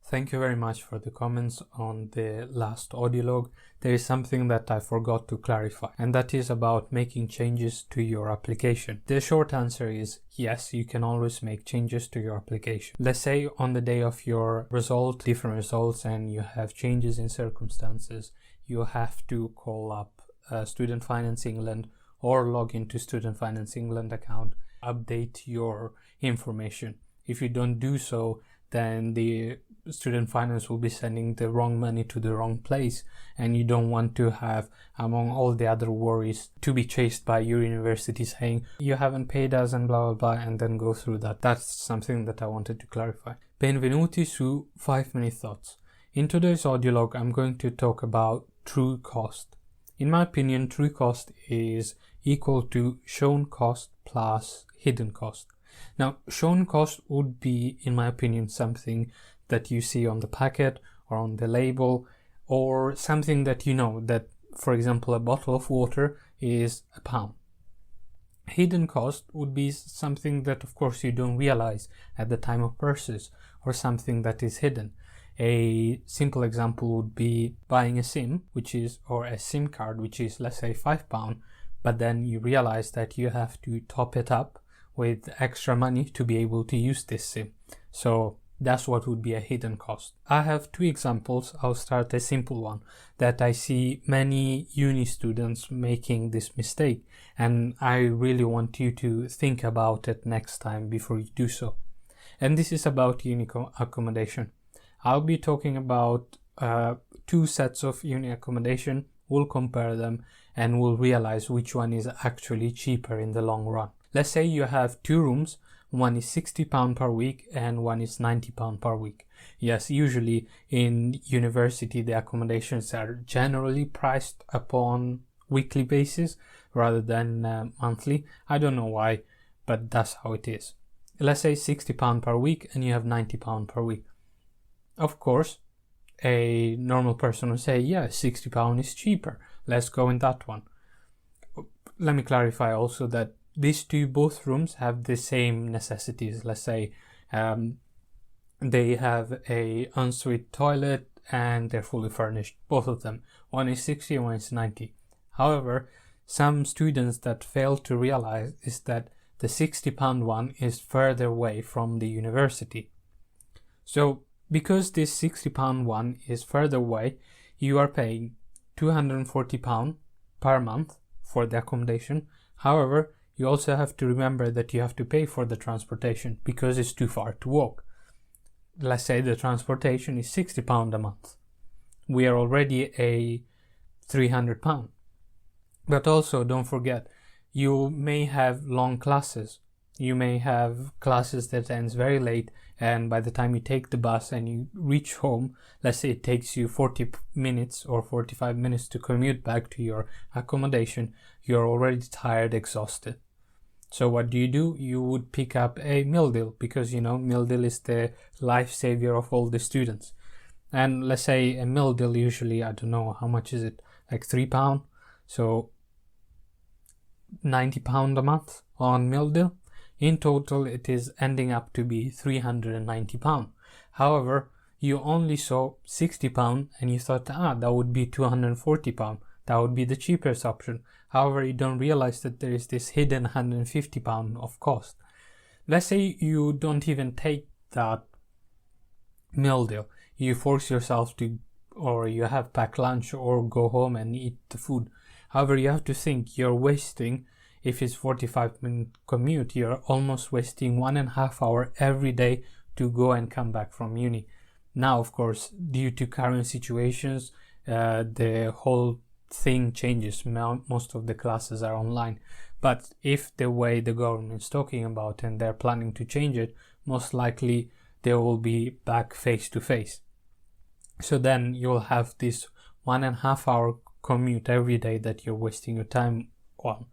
Thank you very much for the comments on the last audio log. There is something that I forgot to clarify, and that is about making changes to your application. The short answer is yes, you can always make changes to your application. Let's say on the day of your different results, and you have changes in circumstances, you have to call up Student Finance England or log into Student Finance England account, update your information. If you don't do so, then the student finance will be sending the wrong money to the wrong place, and you don't want to have, among all the other worries, to be chased by your university saying you haven't paid us and blah blah blah, and then go through that. That's something that I wanted to clarify. Benvenuti su 5-minute thoughts. In today's audio log, I'm going to talk about true cost. In my opinion, true cost is equal to shown cost plus hidden cost. Now, shown cost would be, in my opinion, something that you see on the packet or on the label, or something that you know that, for example, a bottle of water is £1. Hidden cost would be something that, of course, you don't realize at the time of purchase, or something that is hidden. A simple example would be buying a SIM, or a SIM card, which is, let's say, £5, but then you realize that you have to top it up with extra money to be able to use this SIM. So that's what would be a hidden cost. I have two examples. I'll start a simple one that I see many uni students making this mistake, and I really want you to think about it next time before you do so. And this is about uni accommodation. I'll be talking about two sets of uni accommodation. We'll compare them and we'll realize which one is actually cheaper in the long run. Let's say you have two rooms. One is £60 per week and one is £90 per week. Yes, usually in university the accommodations are generally priced upon weekly basis rather than monthly. I don't know why, but that's how it is. Let's say £60 per week and you have £90 per week. Of course, a normal person will say, yeah, £60 is cheaper. Let's go in that one. Let me clarify also that these both rooms have the same necessities. Let's say they have a ensuite toilet and they're fully furnished, both of them. One is 60 and one is 90. However, some students that fail to realize is that the £60 one is further away from the university. So because this £60 one is further away, you are paying £240 per month for the accommodation. However, you also have to remember that you have to pay for the transportation because it's too far to walk. Let's say the transportation is £60 a month. We are already a £300. But also don't forget, you may have long classes. You may have classes that ends very late, and by the time you take the bus and you reach home, let's say it takes you 40 minutes or 45 minutes to commute back to your accommodation, you're already tired, exhausted. So what do? You would pick up a meal deal because, meal deal is the life savior of all the students. And let's say a meal deal usually, I don't know, how much is it? Like £3. So £90 a month on meal deal. In total, it is ending up to be £390. However, you only saw £60 and you thought, that would be £240. That would be the cheapest option. However, you don't realize that there is this hidden £150 of cost. Let's say you don't even take that meal deal. You force yourself to, or you have packed lunch or go home and eat the food. However, you have to think you're wasting, if it's 45-minute commute, you're almost wasting 1.5 hours every day to go and come back from uni. Now, of course, due to current situations, the whole thing changes. Most of the classes are online, but if the way the government is talking about and they're planning to change it, most likely they will be back face to face. So then you'll have this 1.5 hour commute every day that you're wasting your time on.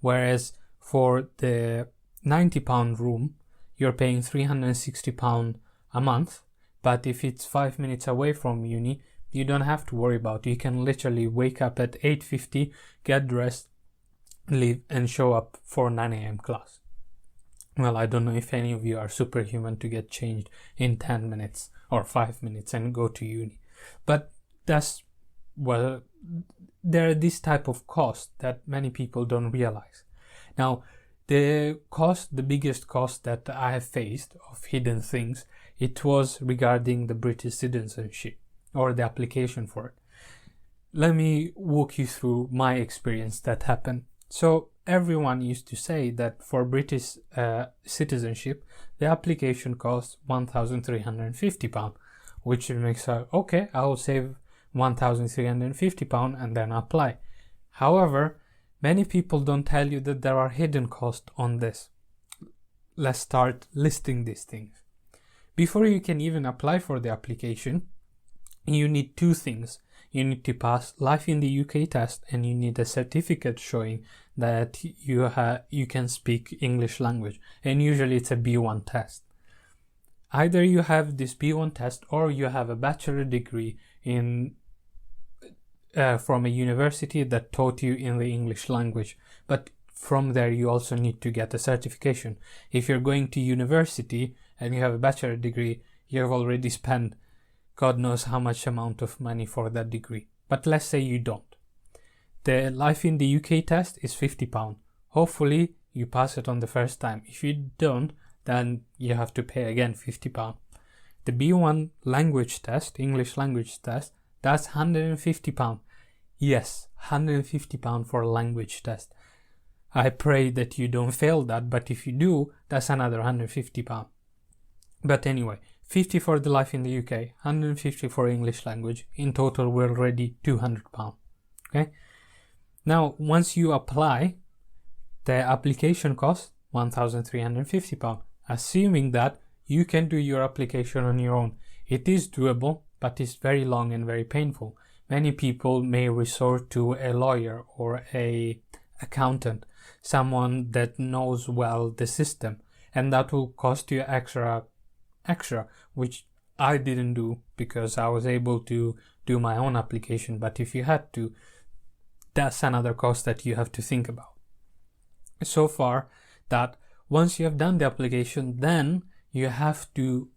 Whereas for the £90 room, you're paying £360 a month, but if it's 5 minutes away from uni, you don't have to worry about it. You can literally wake up at 8:50, get dressed, leave, and show up for 9 a.m. class. Well, I don't know if any of you are superhuman to get changed in 10 minutes or 5 minutes and go to uni. But that's, well, there are this type of cost that many people don't realize. Now, the biggest cost that I have faced of hidden things, it was regarding the British citizenship or the application for it. Let me walk you through my experience that happened. So everyone used to say that for British citizenship, the application costs £1,350, which makes okay, I'll save £1,350 and then apply. However, many people don't tell you that there are hidden costs on this. Let's start listing these things. Before you can even apply for the application, you need two things. You need to pass Life in the UK test, and you need a certificate showing that you can speak English language, and usually it's a B1 test. Either you have this B1 test or you have a bachelor degree in from a university that taught you in the English language, but from there you also need to get a certification. If you're going to university and you have a bachelor degree, you have already spent God knows how much amount of money for that degree. But let's say you don't. The Life in the UK test is £50. Hopefully you pass it on the first time. If you don't, then you have to pay again £50. The B1 language test, English language test, that's £150. Yes, £150 for a language test. I pray that you don't fail that, but if you do, that's another £150. But anyway, 50 for the Life in the UK, 150 for English language. In total, we're already £200. Okay. Now, once you apply, the application costs £1,350, assuming that you can do your application on your own. It is doable, but it's very long and very painful. Many people may resort to a lawyer or a accountant, someone that knows well the system, and that will cost you extra, which I didn't do because I was able to do my own application. But if you had to, that's another cost that you have to think about. So far, that once you have done the application, then you have to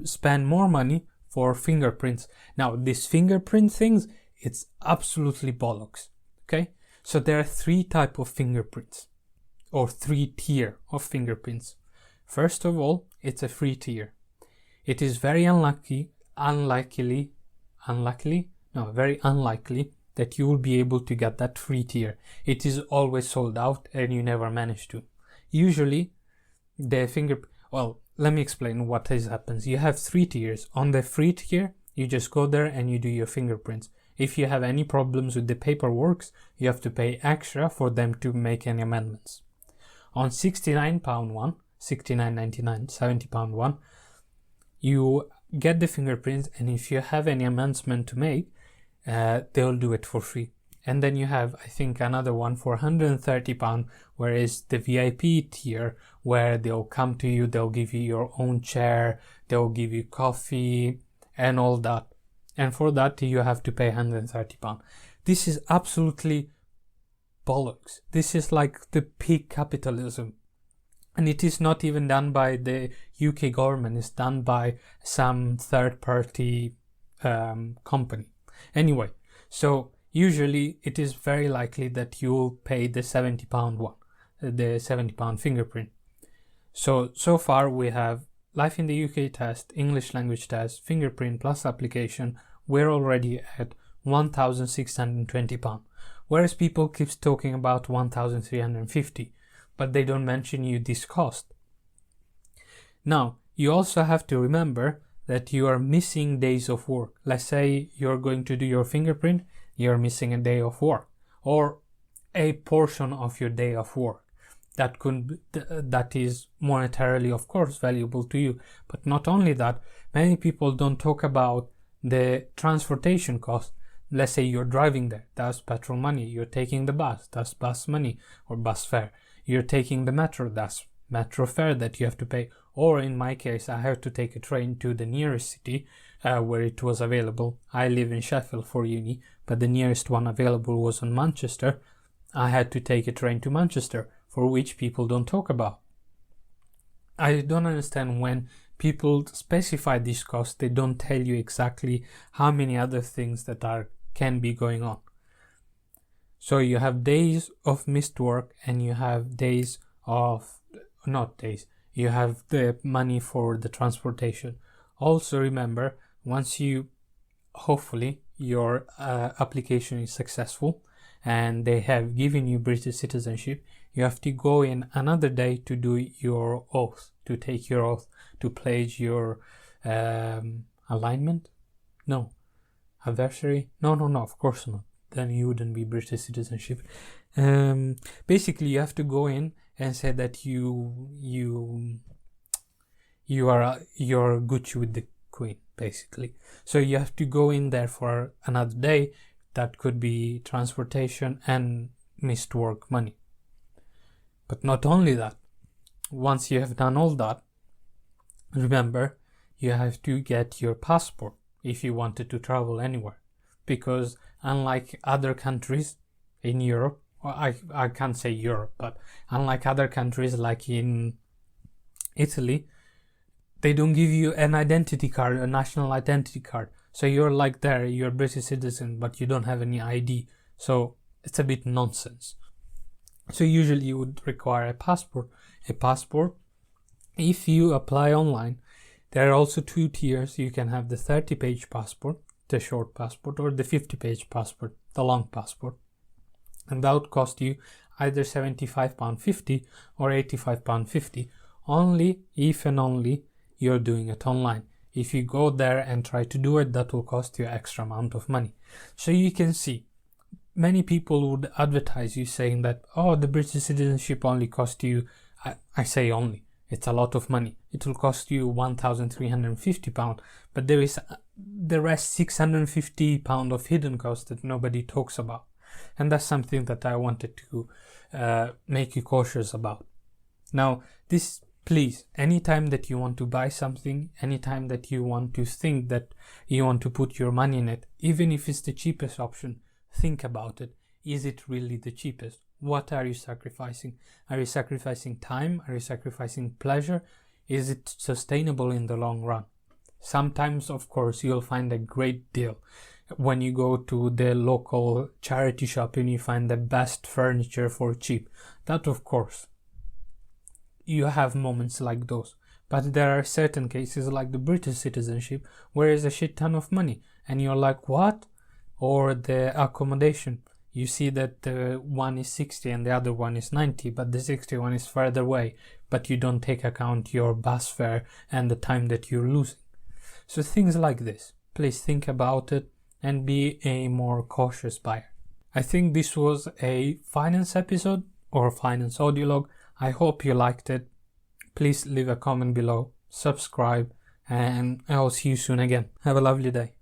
spend more money for fingerprints. Now, these fingerprint things, it's absolutely bollocks. Okay, so there are 3 types of fingerprints, or 3 tier of fingerprints. First of all, it's a free tier. It is very unlikely that you will be able to get that free tier. It is always sold out and you never manage to. Usually, let me explain what happens. You have 3 tiers. On the free tier, you just go there and you do your fingerprints. If you have any problems with the paperwork, you have to pay extra for them to make any amendments. On £69 one, £69.99, £70 one, you get the fingerprints, and if you have any amendment to make, they'll do it for free. And then you have, I think, another one for £130, whereas the VIP tier, where they'll come to you, they'll give you your own chair, they'll give you coffee and all that. And for that, you have to pay £130. This is absolutely bollocks. This is like the peak capitalism. And it is not even done by the UK government. It's done by some third-party company. Anyway, so usually it is very likely that you'll pay the £70 one, the £70 fingerprint. So far we have Life in the UK test, English language test, fingerprint plus application. We're already at £1,620. Whereas people keep talking about £1,350, but they don't mention you this cost. Now, you also have to remember that you are missing days of work. Let's say you're going to do your fingerprint, you're missing a day of work, or a portion of your day of work. That is monetarily, of course, valuable to you. But not only that, many people don't talk about the transportation cost. Let's say you're driving there, that's petrol money. You're taking the bus, that's bus money or bus fare. You're taking the metro, that's metro fare that you have to pay. Or in my case, I have to take a train to the nearest city where it was available. I live in Sheffield for uni, but the nearest one available was in Manchester. I had to take a train to Manchester, for which people don't talk about. I don't understand when people specify these costs. They don't tell you exactly how many other things that can be going on. So you have days of missed work, and you have days of, not days, you have the money for the transportation. Also remember, once hopefully your application is successful and they have given you British citizenship, you have to go in another day to do your oath, to take your oath, to pledge your alignment? No. Adversary? No, of course not. Then you wouldn't be British citizenship. Basically, you have to go in and say that you're Gucci with the Queen, basically. So you have to go in there for another day. That could be transportation and missed work money. But not only that, once you have done all that, remember, you have to get your passport if you wanted to travel anywhere. Because unlike other countries in Europe, or I can't say Europe, but unlike other countries like in Italy, they don't give you an identity card, a national identity card. So you're like there, you're a British citizen, but you don't have any ID. So it's a bit nonsense. So usually you would require a passport. If you apply online, there are also 2 tiers. You can have the 30-page passport, the short passport, or the 50-page passport, the long passport. And that would cost you either £75.50 or £85.50, only if and only you're doing it online. If you go there and try to do it, that will cost you extra amount of money. So you can see, many people would advertise you saying that, oh, the British citizenship only cost you, I say only, it's a lot of money. It will cost you £1,350, but there is the rest £650 of hidden costs that nobody talks about. And that's something that I wanted to make you cautious about. Now, please, anytime that you want to buy something, anytime that you want to think that you want to put your money in it, even if it's the cheapest option, think about it. Is it really the cheapest? What are you sacrificing? Are you sacrificing time? Are you sacrificing pleasure? Is it sustainable in the long run? Sometimes, of course, you'll find a great deal. When you go to the local charity shop and you find the best furniture for cheap. That, of course, you have moments like those. But there are certain cases like the British citizenship where it's a shit ton of money and you're like, what? Or the accommodation. You see that the one is 60 and the other one is 90, but the 60 one is further away, but you don't take account your bus fare and the time that you're losing. So things like this, please think about it and be a more cautious buyer. I think this was a finance episode or finance audiolog. I hope you liked it. Please leave a comment below, subscribe, and I'll see you soon again. Have a lovely day.